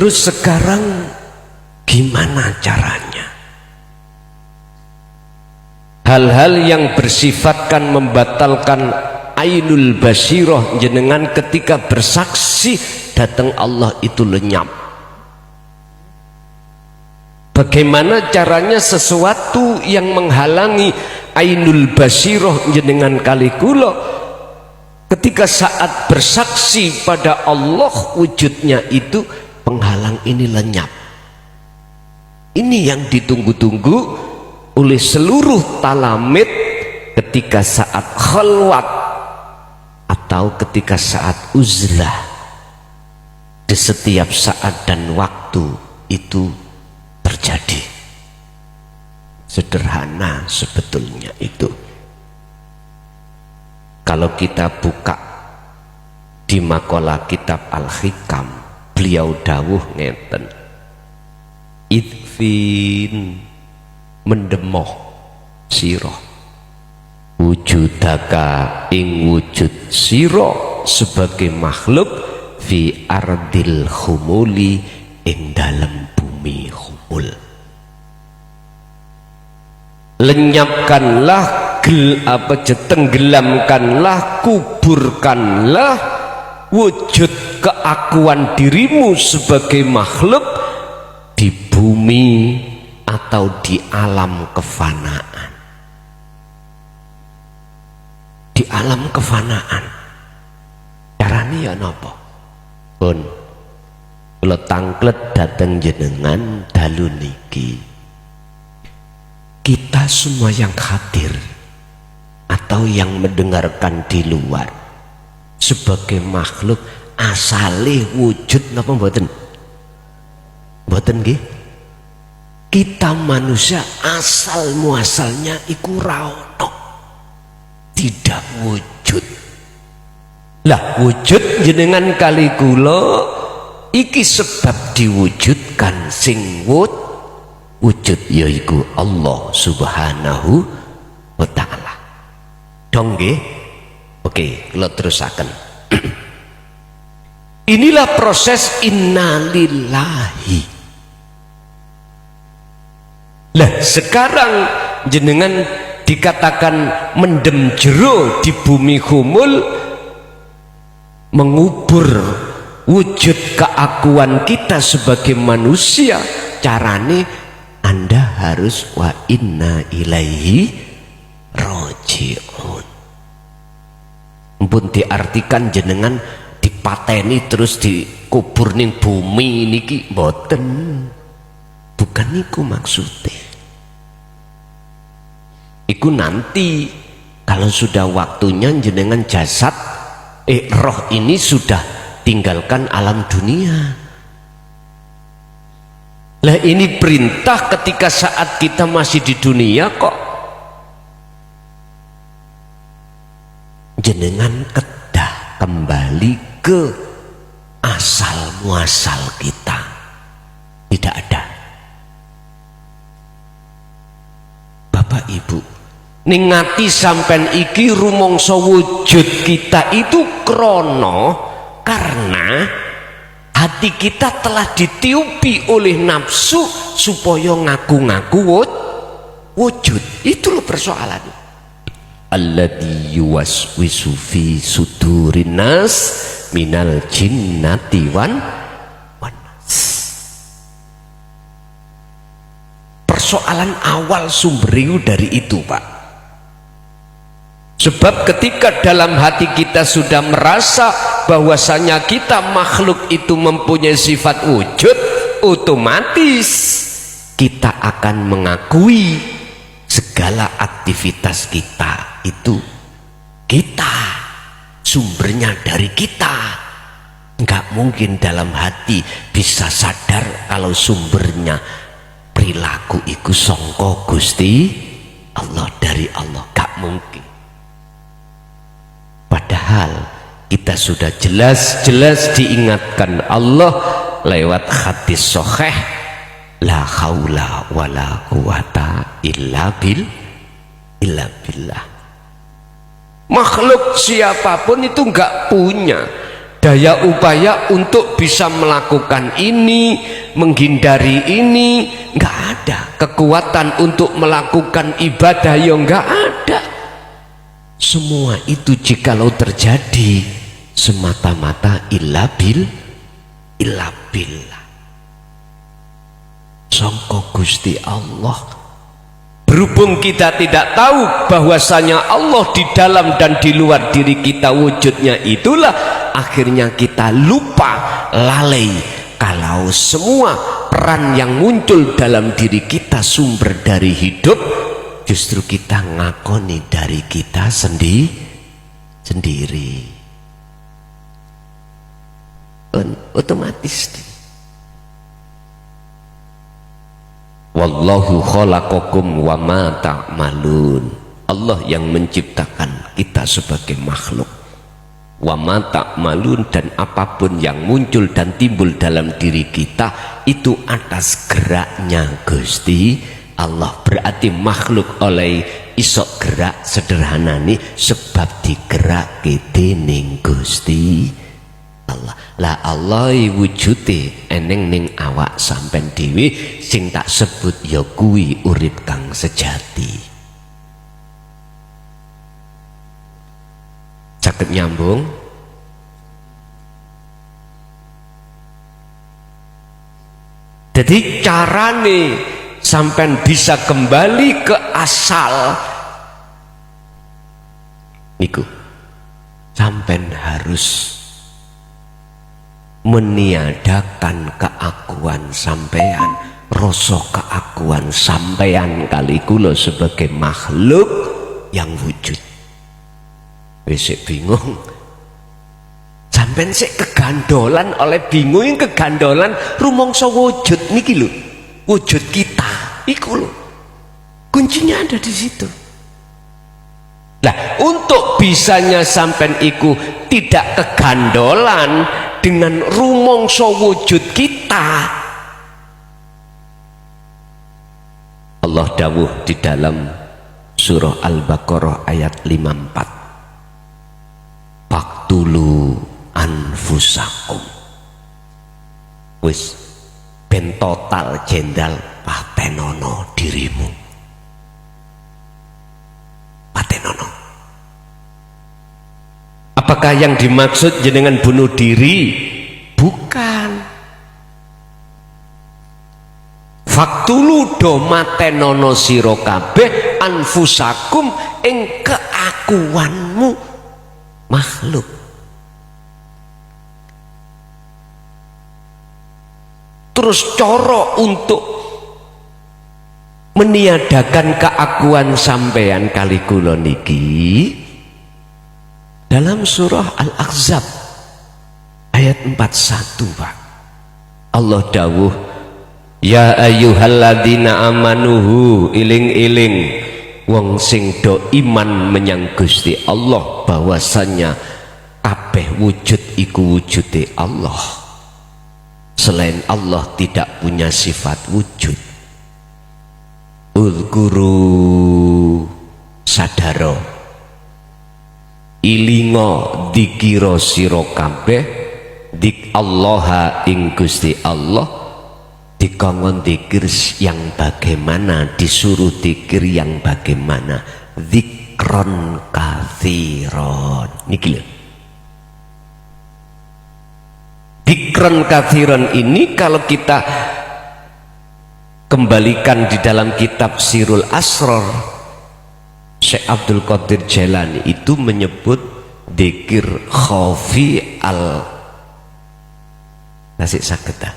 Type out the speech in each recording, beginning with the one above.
Terus sekarang gimana caranya? Hal-hal yang bersifatkan membatalkan ainul basirah jenengan ketika bersaksi datang Allah itu lenyap. Bagaimana caranya sesuatu yang menghalangi ainul basirah jenengan kali kula ketika saat bersaksi pada Allah wujudnya itu penghalang ini lenyap. Ini yang ditunggu-tunggu oleh seluruh talamid ketika saat khalwat atau ketika saat uzlah. Di setiap saat dan waktu itu terjadi. Sederhana sebetulnya itu. Kalau kita buka di makalah kitab Al-Hikam, beliau dawuh ngeten, idfin mendemoh sirah wujudaka ing wujud sirah sebagai makhluk fi ardil khumuli ing dalam bumi khumul. Lenyapkanlah tenggelamkanlah, kuburkanlah wujud keakuan dirimu sebagai makhluk di bumi atau di alam kefanaan. Di alam kefanaan caranya ya napa? Pun kula tangklet dateng jenengan dalu niki, kita semua yang hadir atau yang mendengarkan di luar sebagai makhluk asale wujud napa mboten? Mboten nggih? Kita manusia asal muasalnya iku raono, tidak wujud. Lah wujud jenengan kali kula iki sebab diwujudkan sing wujud yaiku Allah Subhanahu wa ta'ala. Dong nggih? Oke, kula terusaken. Inilah proses innalillahi. Lah sekarang jenengan dikatakan mendem jero di bumi khumul, mengubur wujud keakuan kita sebagai manusia. Carane Anda harus wa inna ilaihi raji'un. Mpun diartikan jenengan dipateni terus dikubur ning bumi niki mboten. Bukan niku maksudnya. Iku nanti kalau sudah waktunya jenengan jasad roh ini sudah tinggalkan alam dunia. Lah ini perintah ketika saat kita masih di dunia kok. Jenengan kedah kembali ke asal muasal kita. Tidak ada. Bapak Ibu, ningati sampean iki rumangsa wujud kita itu krono karena hati kita telah ditiupi oleh nafsu supaya ngaku-ngaku wujud. Itu loh persoalannya. Alladzi yuwaswisu fi sudurin nas minal jinnati wan nas. Persoalan awal sumbernya dari itu, Pak. Sebab ketika dalam hati kita sudah merasa bahwasanya kita makhluk itu mempunyai sifat wujud, otomatis kita akan mengakui segala aktivitas kita itu kita, sumbernya dari kita. Enggak mungkin dalam hati bisa sadar kalau sumbernya perilaku iku sangka Gusti Allah, dari Allah. Gak mungkin. Padahal kita sudah jelas-jelas diingatkan Allah lewat hadis sahih, la haula wala quwata illa billah. Makhluk siapapun itu enggak punya daya upaya untuk bisa melakukan ini, menghindari ini, nggak ada. Kekuatan untuk melakukan ibadah yang nggak ada. Semua itu jikalau terjadi semata-mata illa billah, sangka Gusti Allah. Berhubung kita tidak tahu bahwasanya Allah di dalam dan di luar diri kita wujudnya, itulah akhirnya kita lupa, lalai kalau semua peran yang muncul dalam diri kita sumber dari hidup, justru kita ngakoni dari kita sendiri. Otomatis. Wallahu khalaqakum wa ma ta'malun. Allah yang menciptakan kita sebagai makhluk. Wa ma ta'malun, dan apapun yang muncul dan timbul dalam diri kita itu atas geraknya Gusti Allah. Berarti makhluk oleh isok gerak sederhana nih sebab digerakke dening Gusti Allah. Lah Allah wujude eneng ning awak sampean dhewe sing tak sebut ya kuwi urip kang sejati. Saged nyambung? Jadi carane sampean bisa kembali ke asal niku, sampean harus meniadakan keakuan sampean, rasa keakuan sampean kali kula sebagai makhluk yang wujud. Wis bingung, sampean sik kegandolan oleh bingung, kegandolan rumangsa wujud niki lho, wujud kita iku lho, kuncinya ada di situ. Nah, untuk bisanya sampean iku tidak kegandolan dengan rumangsa wujud kita, Allah dawuh di dalam surah Al-Baqarah ayat 54, Faqtulu anfusakum. Wis ben total jendal patenono dirimu, patenono. Apakah yang dimaksud jenengan bunuh diri? Bukan. Faktulu do matenono sira kabeh anfusakum ing keakuanmu makhluk. Terus cara untuk meniadakan keakuan sampean kali kula niki dalam surah Al-Ahzab ayat 41, Pak. Allah dawuh, ya ayyuhalladzina amanuhu, iling-iling wong sing do iman menyang Gusti Allah bahwasanya kabeh wujud iku wujude Allah. Selain Allah tidak punya sifat wujud. Uzkuru, sadaro, ilingo dikira sira kabeh dik Allaha ing Gusti Allah, dikongkon dikir yang bagaimana, disuruh dikir yang bagaimana, dzikron katsiron niki lho. Dzikron katsiron ini kalau kita kembalikan di dalam kitab Sirul Asrar, Syekh Abdul Qadir Jailani itu menyebut dzikir khafi al nasik saged ta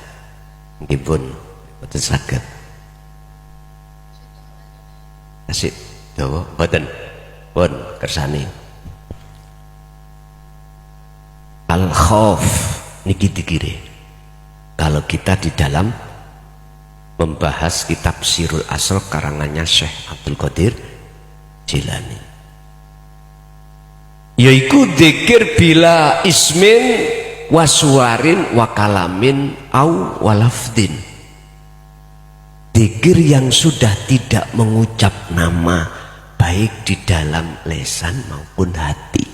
nggih pun boten saged nasik dawa boten pun kersane al khauf niki dikire kalau kita di dalam membahas kitab Sirul Asrar karangannya Syekh Abdul Qadir Jilani, yaiku dzikir bila ismin waswarin wakalamin au walafdin, dzikir yang sudah tidak mengucap nama baik di dalam lesan maupun hati.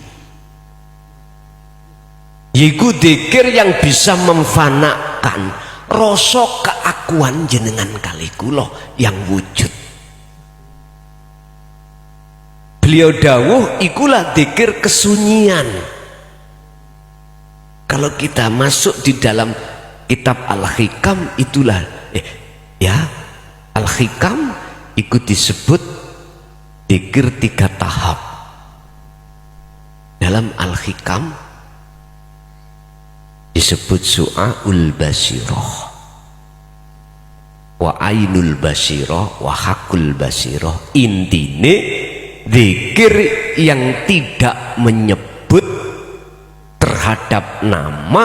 Yiku dzikir yang bisa memfanakan rasa keakuan jenengan kali kula yang wujud. Beliau dawuh ikulah dzikir kesunyian. Kalau kita masuk di dalam kitab Al-Hikam itulah Al-Hikam ikut disebut dzikir 3 tahap. Dalam Al-Hikam disebut su'aul basirah wa ainul basirah wa hakul basirah. Intine dzikir yang tidak menyebut terhadap nama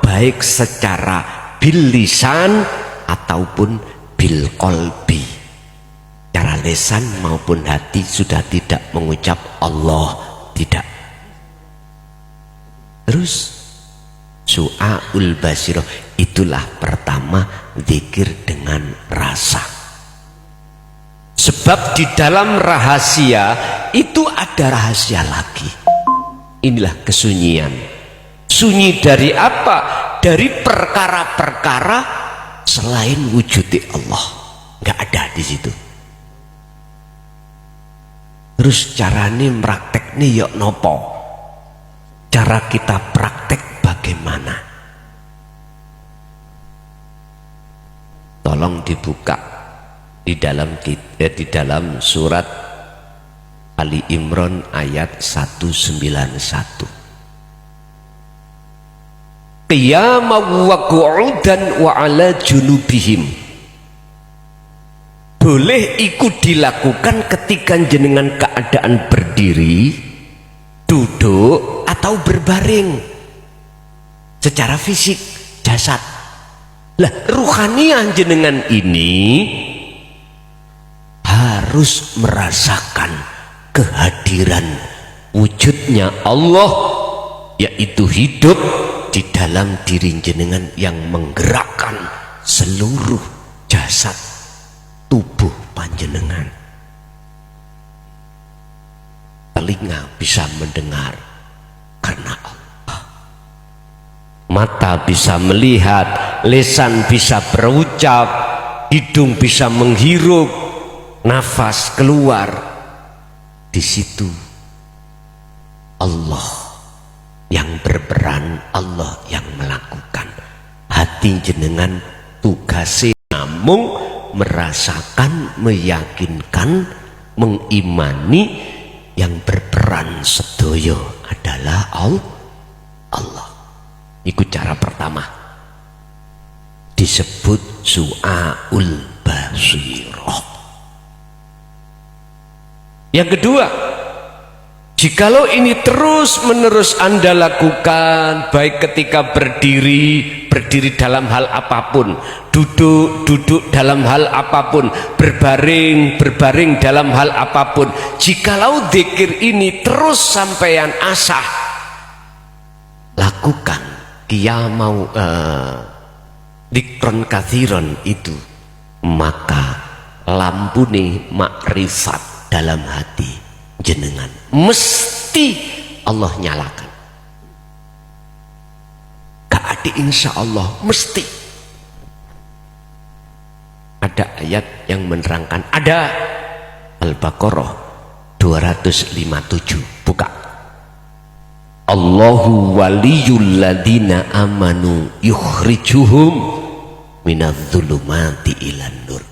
baik secara bil lisan ataupun bil qalbi, cara lisan maupun hati sudah tidak mengucap Allah, tidak. Terus su'aul basirah itulah pertama zikir dengan rasa. Sebab di dalam rahasia itu ada rahasia lagi. Inilah kesunyian. Sunyi dari apa? Dari perkara-perkara selain wujudi Allah, nggak ada di situ. Terus carane prakteknya yok nopo? Cara kita praktek bagaimana? Tolong dibuka di dalam surat Ali Imran ayat 191. Qiyaman wa qu'udan wa ala junubihim. Boleh ikut dilakukan ketika jenengan keadaan berdiri, duduk atau berbaring secara fisik jasad. Lah ruhaniah jenengan ini harus merasakan kehadiran wujudnya Allah, yaitu hidup di dalam diri jenengan yang menggerakkan seluruh jasad tubuh panjenengan. Telinga bisa mendengar karena Allah, mata bisa melihat, lisan bisa berucap, hidung bisa menghirup, nafas keluar. Di situ Allah yang berperan, Allah yang melakukan. Hati jenengan tugasnya namung merasakan, meyakinkan, mengimani yang berperan sedoyo adalah Allah. Itu cara pertama, disebut su'aul basirah. Yang kedua, jikalau ini terus menerus Anda lakukan, baik ketika berdiri dalam hal apapun, duduk dalam hal apapun, berbaring dalam hal apapun, jikalau dzikir ini terus sampeyan asah lakukan, qiyamau dzikron katsiron itu, maka lampune makrifat dalam hati jenengan mesti Allah nyalakan. Keadi insya Allah mesti. Ada ayat yang menerangkan, ada Al-Baqarah 257, buka. Allahu waliyul ladina amanu yukhrijuhum minadh-dhulumati ilan nur.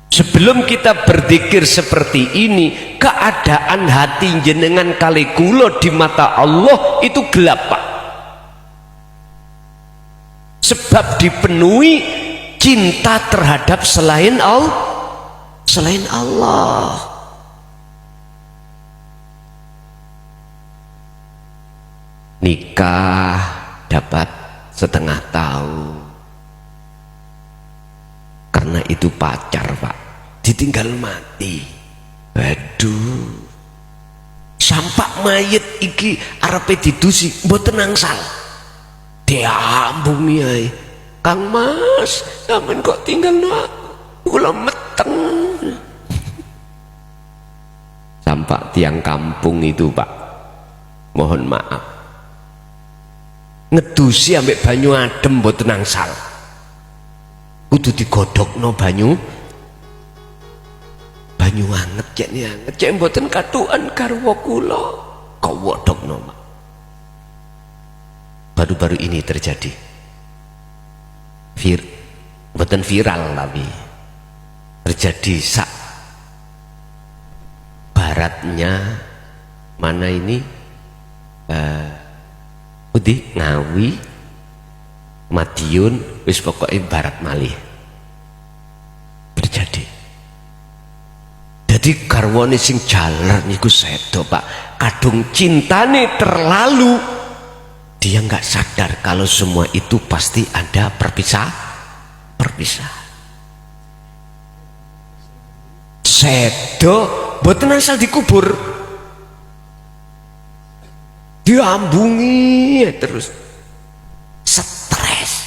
Sebelum kita berzikir seperti ini, keadaan hati jenengan kali kula di mata Allah itu gelap, Pak. Sebab dipenuhi cinta terhadap selain Allah. Nikah dapat setengah tahun, karena itu pacar, Pak, ditinggal mati. Aduh, sampak mayit iki arepe didusi mboten angsal, diambung ae. Kang Mas, sampean kok tinggal aku, kula meteng. Sampak tiang kampung itu, Pak, mohon maaf, ngedusi ambek banyu adem mboten angsal, kudu digodhogno banyu anget, cek ni anget, cek mboten katukan garwa kula kawodhokno. Baru-baru ini terjadi, mboten viral tapi terjadi sak baratnya mana ini Ngawi, Madiun, wis pokoknya barat malih terjadi. Jadi garwane sing jaler niku sedo Pak, kadung cintane terlalu, dia nggak sadar kalau semua itu pasti ada perpisahan. Sedo mboten asal dikubur, diambungi terus, stres.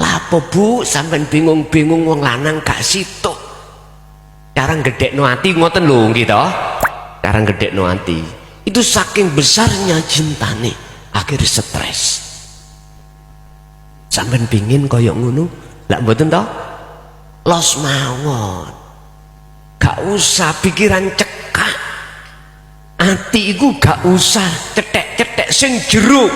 Lapo Bu sampean bingung-bingung wong lanang gak situk cara gedekno ati ngoten lho nggih to, cara gedekno ati itu saking besarnya cintane akhirnya stres. Sampean pingin koyok ngono lak mboten to los mawon, gak usah pikiran cekak, ati iku gak usah cetek-cetek sing jero.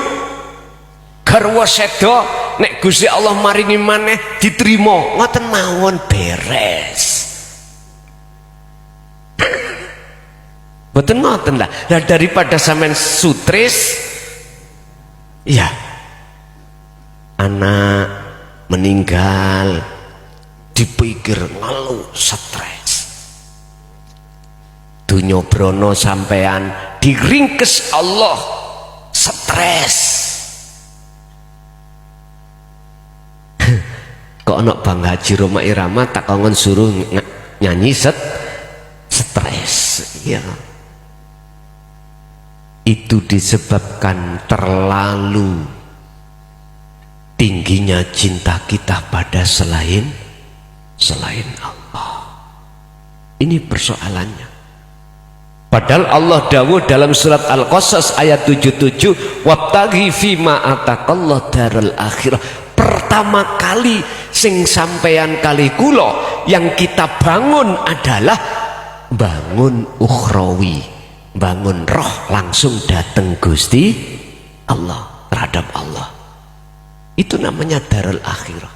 Garwa sedo nek Gusti Allah maringi maneh diterima ngoten mawon beres. Mboten ngoten lah. Nah, daripada sampean sutris, ya anak meninggal dipikir ngeluh stres, dunya brono sampean diringkes Allah stres. Kok ana Bang Haji Roma Irama tak kongon suruh nyanyi stres ya. Itu disebabkan terlalu tingginya cinta kita pada selain Allah. Ini persoalannya. Padahal Allah dawuh dalam surat Al-Qasas ayat 77, wabtaghi fima ataqallah daral akhirah. Pertama kali sing sampeyan kali kula yang kita bangun adalah bangun ukhrawi, bangun roh langsung datang Gusti Allah, terhadap Allah. Itu namanya darul akhirah.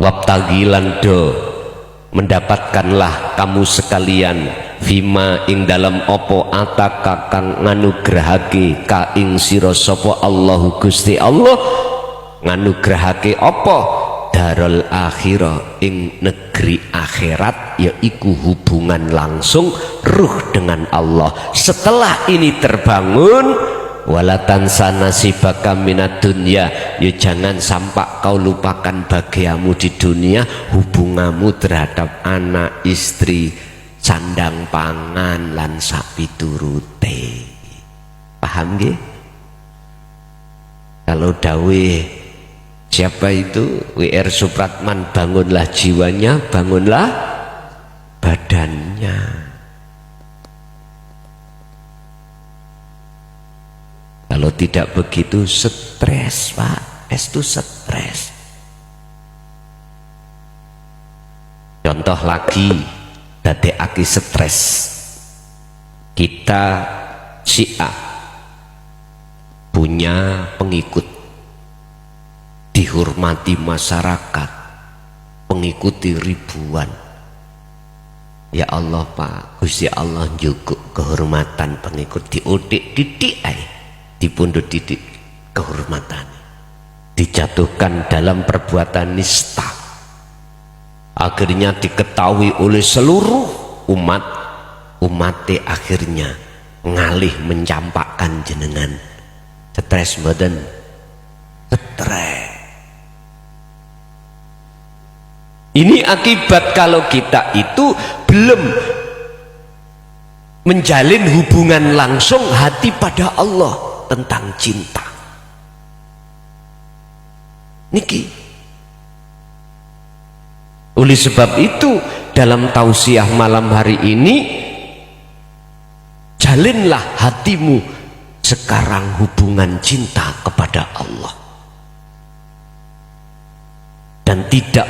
Wabtagilan do, mendapatkanlah kamu sekalian fima ing dalam opo ataka kang nganugrahake ka ing sira sapa Allahu Gusti Allah, nganugrahake opo darul akhirah ing negeri akhirat, yaiku hubungan langsung ruh dengan Allah. Setelah ini terbangun, walatan sanasibaka minad dunya, ya jangan sampai kau lupakan bagiamu di dunia, hubunganmu terhadap anak, istri, sandang pangan lan sapi turute. Paham nggih? Kalau dawe siapa itu W.R. Supratman, bangunlah jiwanya, bangunlah badannya. Kalau tidak begitu stres Pak, itu stres. Contoh lagi dadekake stres kita, Syiah punya pengikut, dihormati masyarakat, pengikuti ribuan. Ya Allah Pak, Gusti Allah njukuk kehormatan pengikut, diodik didik ae, dipundhut didik kehormatan, dijatuhkan dalam perbuatan nista, akhirnya diketahui oleh seluruh umatnya, akhirnya ngalih mencampakkan jenengan. Stres badan, stres. Ini akibat kalau kita itu belum menjalin hubungan langsung hati pada Allah tentang cinta. Niki. Oleh sebab itu dalam tausiah malam hari ini, jalinlah hatimu sekarang hubungan cinta kepada Allah dan tidak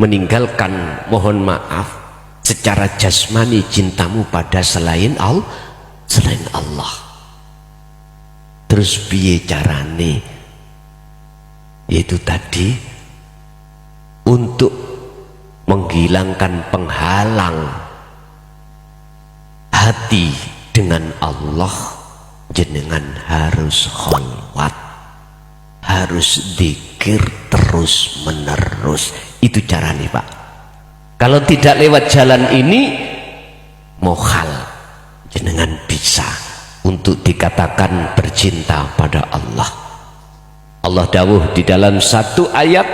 meninggalkan, mohon maaf, secara jasmani cintamu pada selain Allah. Terus piye carane? Yaitu tadi untuk menghilangkan penghalang hati dengan Allah, jenengan harus kholwat, harus dzikir terus menerus. Itu caranya Pak. Kalau tidak lewat jalan ini, mohal jenengan bisa untuk dikatakan bercinta pada Allah. Allah dawuh di dalam satu ayat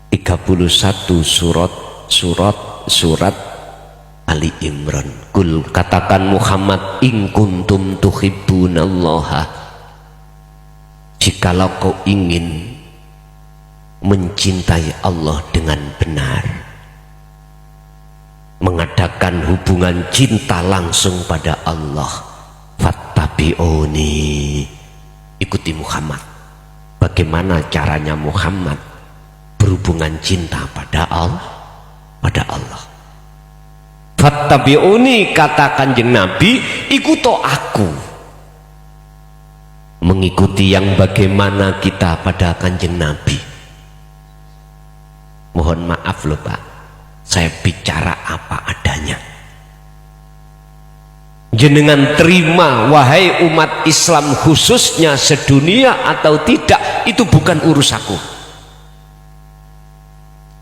31 surat Ali Imran. Kul, katakan Muhammad, in kuntum tuhibbunallaha, jikalau kau ingin mencintai Allah dengan benar, mengadakan hubungan cinta langsung pada Allah, fattabi'uni, ikuti Muhammad. Bagaimana caranya Muhammad berhubungan cinta pada Allah? Fattabi'uni, katakan jeng Nabi, ikuto aku. Mengikuti yang bagaimana kita pada kanjeng Nabi? Mohon maaf loh Pak, saya bicara apa adanya. Jenengan terima wahai umat Islam khususnya sedunia atau tidak, itu bukan urusanku.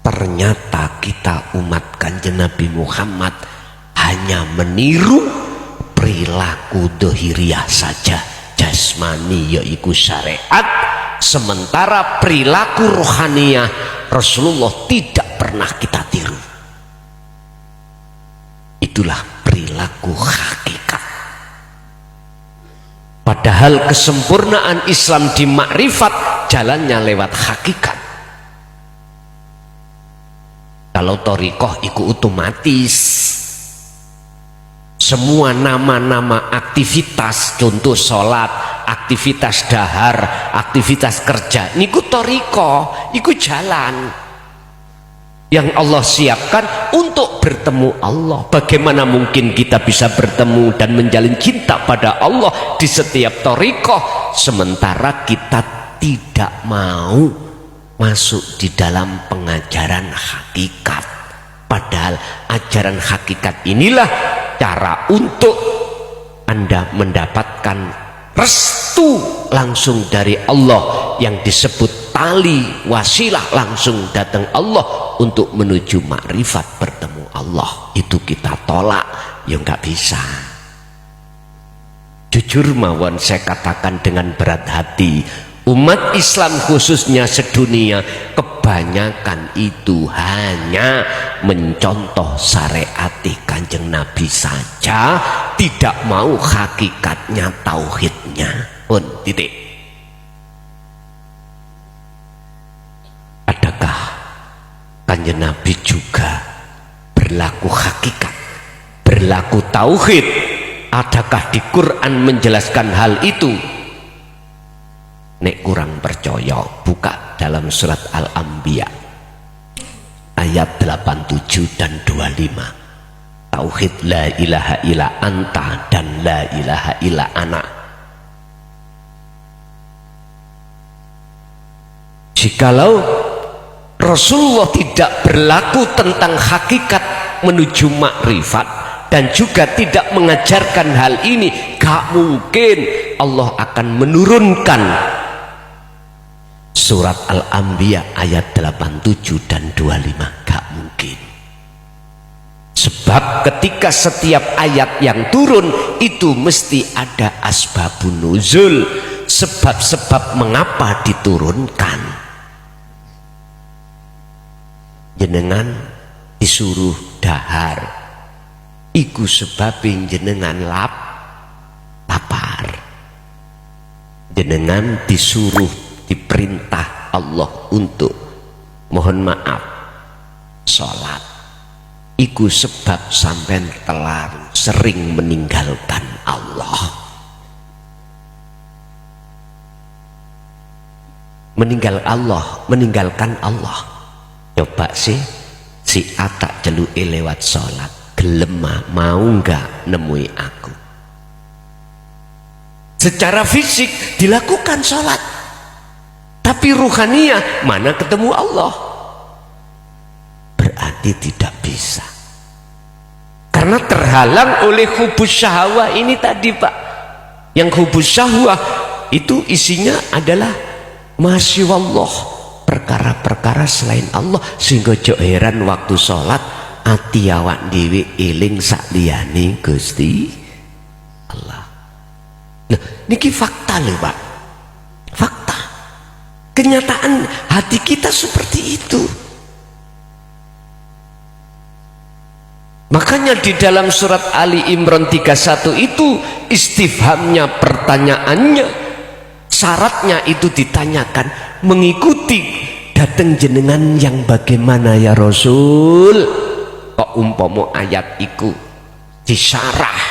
Ternyata kita umat kanjeng Nabi Muhammad hanya meniru perilaku dohiriyah saja, jasmani yaitu syariat, sementara perilaku rohaniyah Rasulullah tidak pernah kita tiru. Itulah perilaku hakikat. Padahal kesempurnaan Islam di makrifat jalannya lewat hakikat. Kalau thariqah itu otomatis semua nama-nama aktivitas, contoh sholat, aktivitas dahar, aktivitas kerja, niku thariqah, iku jalan yang Allah siapkan untuk bertemu Allah. Bagaimana mungkin kita bisa bertemu dan menjalin cinta pada Allah di setiap thariqah, sementara kita tidak mau masuk di dalam pengajaran hakikat? Padahal ajaran hakikat inilah cara untuk Anda mendapatkan restu langsung dari Allah, yang disebut tali wasilah langsung datang Allah untuk menuju makrifat bertemu Allah. Itu kita tolak, ya nggak bisa. Jujur mawon saya katakan dengan berat hati, umat Islam khususnya sedunia kebanyakan itu hanya mencontoh syariat kanjeng Nabi saja, tidak mau hakikatnya, tauhidnya pun titik. Adakah kanjeng Nabi juga berlaku hakikat, berlaku tauhid? Adakah di Quran menjelaskan hal itu? Nek kurang percaya, buka dalam surat Al-Anbiya ayat 87 dan 25. Tauhid la ilaha illa anta dan la ilaha illa ana. Jikalau Rasulullah tidak berlaku tentang hakikat menuju makrifat dan juga tidak mengajarkan hal ini, gak mungkin Allah akan menurunkan surat Al-Anbiya ayat 87 dan 25. Gak mungkin. Sebab ketika setiap ayat yang turun itu mesti ada asbabun nuzul, sebab-sebab mengapa diturunkan. Jenengan disuruh dahar, iku sebabing jenengan lapar. Jenengan disuruh, diperintah Allah untuk, mohon maaf, sholat, iku sebab sampai terlalu sering meninggalkan Allah. meninggalkan Allah. Coba sih si atak celuke lewat sholat, gelem mau enggak nemui aku. Secara fisik dilakukan sholat, tapi ruhaniyah mana ketemu Allah? Berarti tidak bisa, karena terhalang oleh hubus syahwah ini tadi Pak. Yang hubus syahwah itu isinya adalah masyaallah, perkara-perkara selain Allah, sehingga jok heran waktu sholat ati awak dhewe eling sak liyane Gusti Allah. Nah, niki fakta lho Pak, fakta, kenyataan hati kita seperti itu. Makanya di dalam surat Ali Imran 31 itu istifhamnya, pertanyaannya, syaratnya itu ditanyakan mengikuti dateng jenengan yang bagaimana ya Rasul. Kok umpama ayat iku disarah,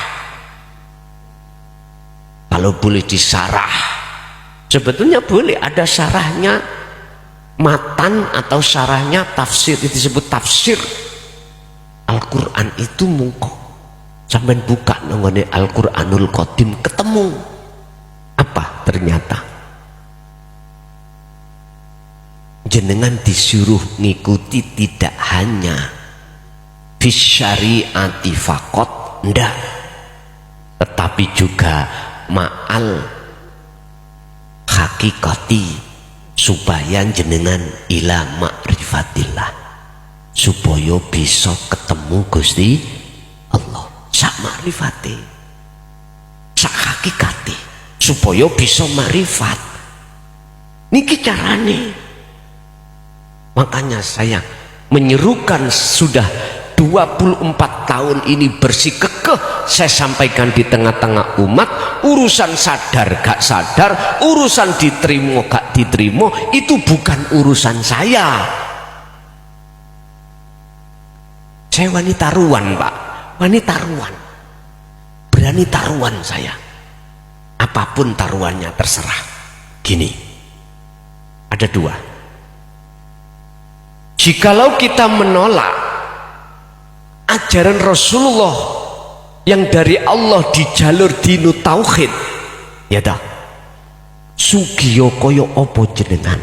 kalau boleh disarah, sebetulnya boleh ada sarahnya matan atau sarahnya tafsir, itu disebut tafsir. Al-Quran itu mungko sampai buka nongone Al-Quranul Qadim ketemu apa ternyata jenengan disuruh ngikuti tidak hanya bisyariati fakot, ndak, tetapi juga ma'al hakikati, supaya jenengan ila ma'rifatillah, supaya bisa ketemu Gusti Allah sak makrifate, sak hakikate, supaya bisa makrifat. Niki carane. Makanya saya menyerukan sudah 24 tahun ini bersikukuh saya sampaikan di tengah-tengah umat, urusan sadar gak sadar, urusan diterima gak diterima, itu bukan urusan saya. Saya wanita taruhan Pak, wanita taruhan, berani taruhan saya, apapun taruhannya terserah. Gini, ada dua, jikalau kita menolak ajaran Rasulullah yang dari Allah di jalur dinu tauhid, ya dah sugiyo koyo opo jenengan,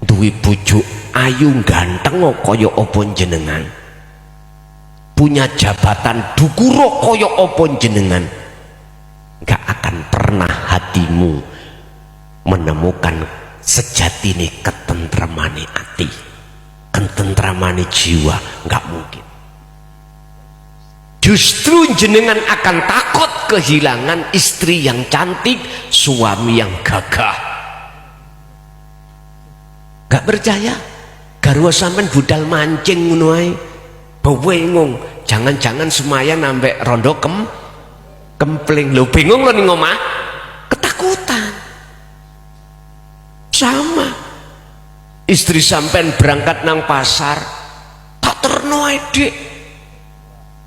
duwe bojo ayu ganteng koyo opo jenengan, punya jabatan dukuro koyo opo jenengan, gak akan pernah hatimu menemukan sejatine ketentramane hati, ketentramane jiwa, gak mungkin. Justru jenengan akan takut kehilangan istri yang cantik, suami yang gagah. Gak percaya? Garwa sampean budal mancing ngono ae. Bingung, jangan-jangan semaya nambah rondo kempling. Lo bingung lo ning omah, ketakutan. Sama istri sampean berangkat nang pasar, tak terno ae Dik,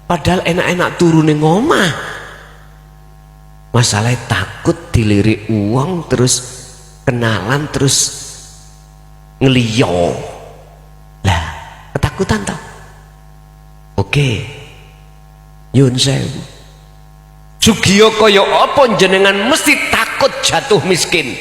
padahal enak-enak turu ning omah. Masalahnya takut dilirik uang, terus kenalan, terus ngeliyo lah, ketakutan tau. Oke, nyun sewu, sugiyo kaya apa jenengan mesti takut jatuh miskin.